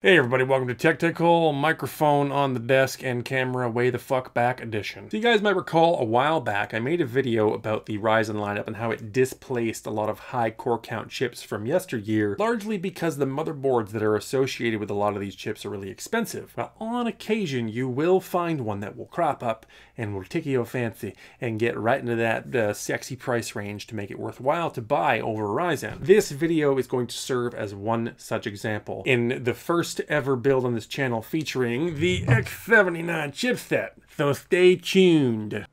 Hey everybody, welcome to Technical Microphone on the Desk and Camera Way the Fuck Back edition. So you guys might recall a while back I made a video about the Ryzen lineup and how it displaced a lot of high core count chips from yesteryear, largely because the motherboards that are associated with a lot of these chips are really expensive. Well, on occasion you will find one that will crop up and will tickle your fancy and get right into that sexy price range to make it worthwhile to buy over Ryzen. This video is going to serve as one such example. In the first ever build on this channel featuring the X79 chipset. So stay tuned.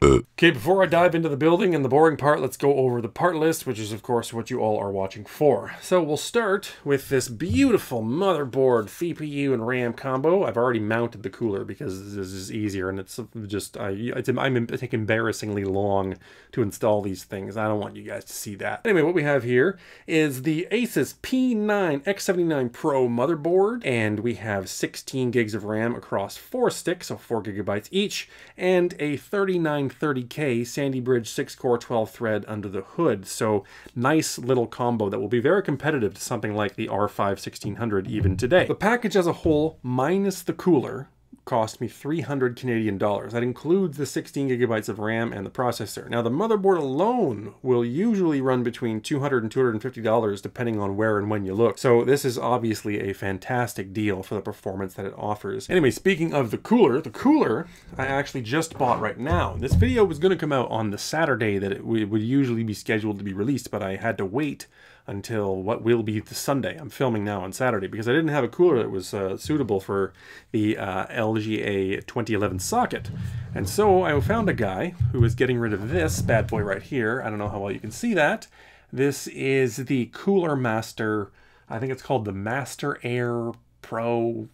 Okay, before I dive into the building and the boring part, let's go over the part list, which is of course what you all are watching for. So we'll start with this beautiful motherboard, CPU, and RAM combo. I've already mounted the cooler because this is easier, and it's just, I take embarrassingly long to install these things. I don't want you guys to see that. Anyway, what we have here is the Asus P9 X79 Pro motherboard, and we have 16 gigs of RAM across 4 sticks, so 4 gigabytes each, and a 3930K Sandy Bridge 6-core 12-thread under the hood. So nice little combo that will be very competitive to something like the R5 1600 even today. The package as a whole, minus the cooler, cost me 300 Canadian dollars. That includes the 16 gigabytes of RAM and the processor. Now the motherboard alone will usually run between $200 and $250 depending on where and when you look. So this is obviously a fantastic deal for the performance that it offers. Anyway, speaking of the cooler I actually just bought right now. This video was going to come out on the Saturday that it would usually be scheduled to be released, but I had to wait until what will be the Sunday. I'm filming now on Saturday because I didn't have a cooler that was suitable for the LGA 2011 socket. And so I found a guy who is getting rid of this bad boy right here. I don't know how well you can see that. This is the Cooler Master. I think it's called the Master Air Pro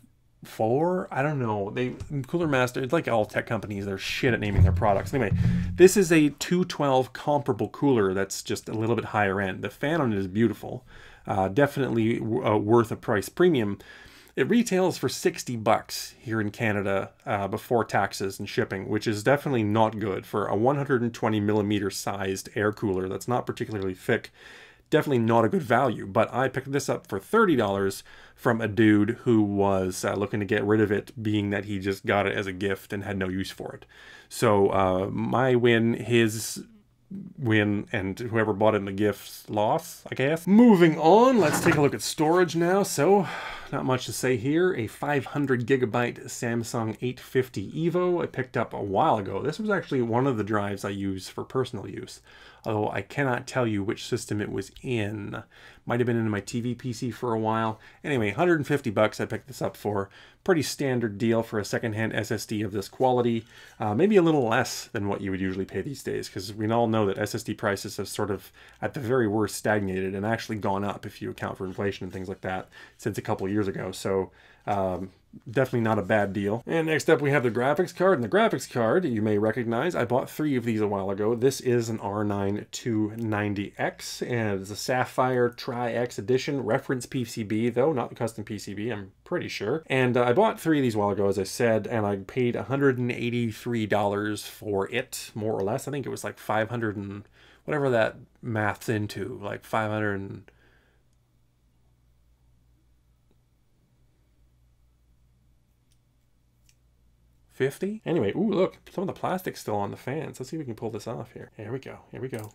4. I don't know. Cooler Master, it's like all tech companies, they're shit at naming their products. Anyway, this is a 212 comparable cooler that's just a little bit higher end. The fan on it is beautiful. Definitely worth a price premium. It retails for 60 bucks here in Canada before taxes and shipping, which is definitely not good for a 120 millimeter sized air cooler that's not particularly thick. Definitely not a good value, but I picked this up for $30 from a dude who was looking to get rid of it, being that he just got it as a gift and had no use for it. So my win, his win, and whoever bought it in the gift's loss, I guess. Moving on, let's take a look at storage now. So not much to say here. A 500 gigabyte Samsung 850 EVO I picked up a while ago. This was actually one of the drives I use for personal use, although I cannot tell you which system it was in. Might have been in my TV PC for a while. Anyway, 150 bucks I picked this up for. Pretty standard deal for a secondhand SSD of this quality. Maybe a little less than what you would usually pay these days, because we all know that SSD prices have sort of, at the very worst, stagnated and actually gone up if you account for inflation and things like that since a couple of years ago. So definitely not a bad deal. And next up we have the graphics card. And the graphics card you may recognize, I bought 3 of these a while ago. This is an R9 290X, and it's a Sapphire Tri-X edition, reference PCB though, not the custom PCB, I'm pretty sure. And I bought 3 of these a while ago, as I said, and I paid $183 for it, more or less. I think it was like 500 and whatever that math's into, like 500 50. Anyway, ooh, look, some of the plastic's still on the fans. Let's see if we can pull this off here. Here we go. Here we go.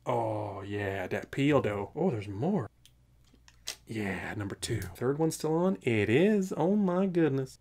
Oh, yeah, that peel dough. Oh, there's more. Yeah, number 2. Third one's still on? It is. Oh, my goodness.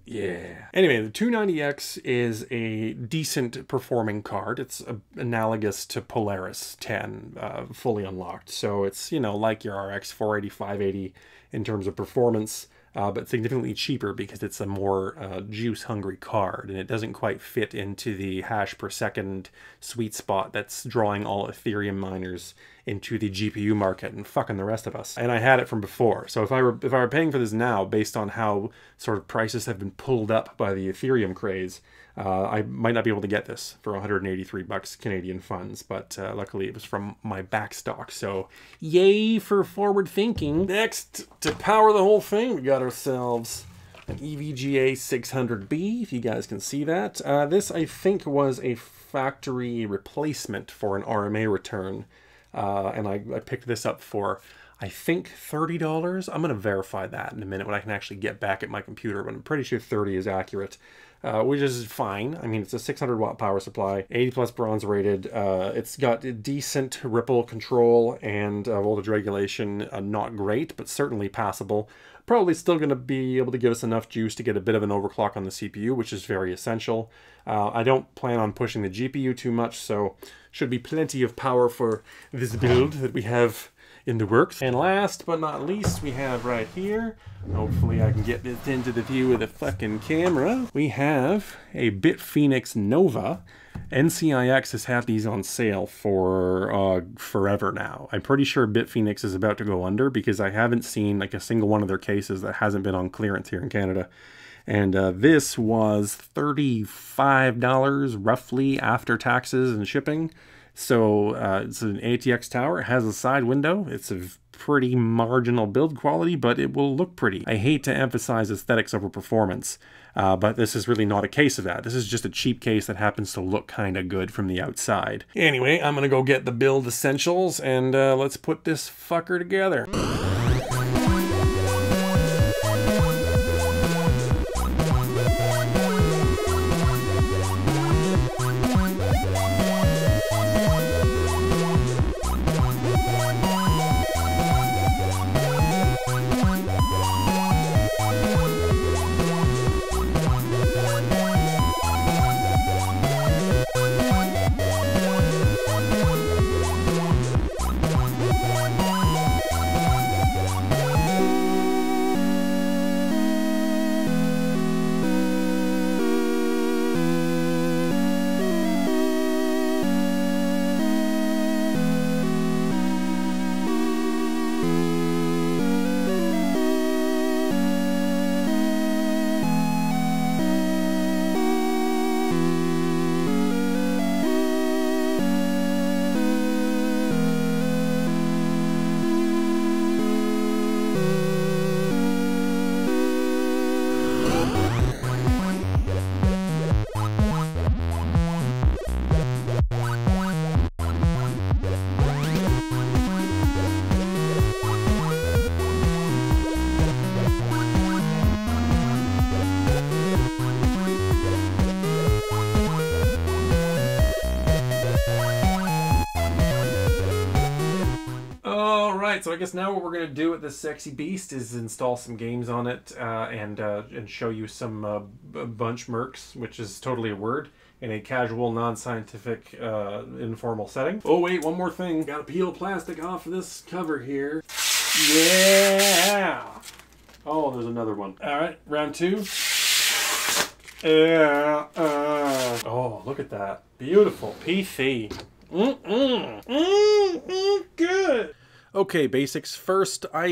Yeah. Anyway, the 290X is a decent performing card. It's analogous to Polaris 10, fully unlocked. So it's, you know, like your RX 480, 580 in terms of performance. But significantly cheaper because it's a more juice-hungry card, and it doesn't quite fit into the hash per second sweet spot that's drawing all Ethereum miners into the GPU market and fucking the rest of us. And I had it from before, so if I were paying for this now, based on how sort of prices have been pulled up by the Ethereum craze, I might not be able to get this for 183 bucks Canadian funds, but luckily it was from my back stock, so yay for forward thinking. Next, to power the whole thing, we got ourselves an EVGA 600B, if you guys can see that. This, I think, was a factory replacement for an RMA return, and I picked this up for I think $30. I'm going to verify that in a minute when I can actually get back at my computer, but I'm pretty sure 30 is accurate. Which is fine. I mean, it's a 600 watt power supply, 80 plus bronze rated. It's got decent ripple control and voltage regulation. Not great, but certainly passable. Probably still going to be able to give us enough juice to get a bit of an overclock on the CPU, which is very essential. I don't plan on pushing the GPU too much, so should be plenty of power for this build that we have in the works. And last but not least, we have right here, hopefully I can get this into the view of the fucking camera, we have a BitPhoenix Nova. NCIX has had these on sale for forever now. I'm pretty sure BitPhoenix is about to go under because I haven't seen like a single one of their cases that hasn't been on clearance here in Canada. And this was $35 roughly after taxes and shipping. So it's an ATX tower. It has a side window. It's a pretty marginal build quality, but it will look pretty. I hate to emphasize aesthetics over performance, but this is really not a case of that. This is just a cheap case that happens to look kind of good from the outside. Anyway, I'm gonna go get the build essentials and let's put this fucker together. So I guess now what we're going to do with this sexy beast is install some games on it and show you some bunch mercs, which is totally a word, in a casual, non-scientific, informal setting. Oh wait, one more thing. Gotta peel plastic off of this cover here. Yeah! Oh, there's another one. Alright, round two. Yeah. Oh, look at that. Beautiful. PC. Good. Okay, basics first. I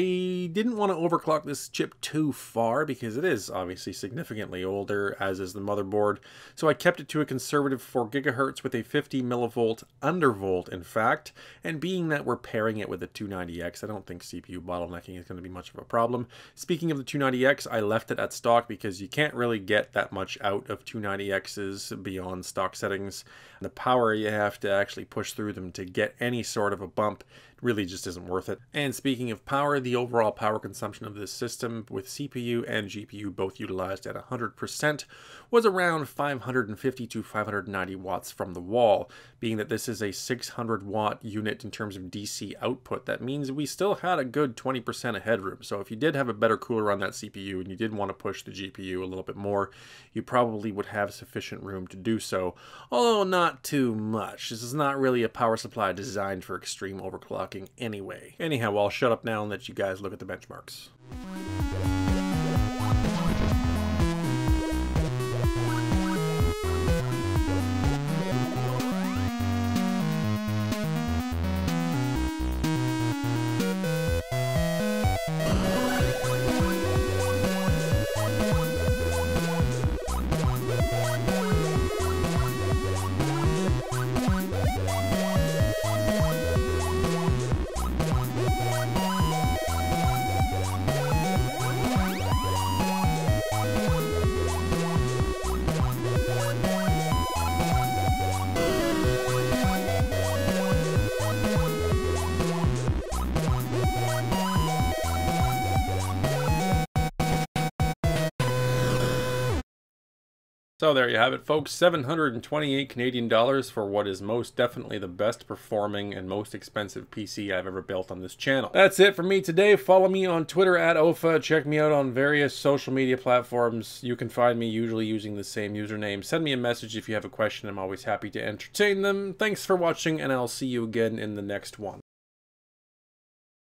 didn't want to overclock this chip too far because it is obviously significantly older, as is the motherboard. So I kept it to a conservative 4 gigahertz with a 50 millivolt undervolt, in fact. And being that we're pairing it with a 290X, I don't think CPU bottlenecking is going to be much of a problem. Speaking of the 290X, I left it at stock because you can't really get that much out of 290Xs beyond stock settings. The power you have to actually push through them to get any sort of a bump really just isn't worth it. And speaking of power, the overall power consumption of this system with CPU and GPU both utilized at 100% was around 550 to 590 watts from the wall. Being that this is a 600 watt unit in terms of DC output, that means we still had a good 20% of headroom. So if you did have a better cooler on that CPU and you did want to push the GPU a little bit more, you probably would have sufficient room to do so, although not too much. This is not really a power supply designed for extreme overclocking anyway. Anyhow, I'll shut up now and let you guys look at the benchmarks. So there you have it, folks. 728 Canadian dollars for what is most definitely the best performing and most expensive PC I've ever built on this channel. That's it for me today. Follow me on Twitter at OFA. Check me out on various social media platforms. You can find me usually using the same username. Send me a message if you have a question. I'm always happy to entertain them. Thanks for watching, and I'll see you again in the next one.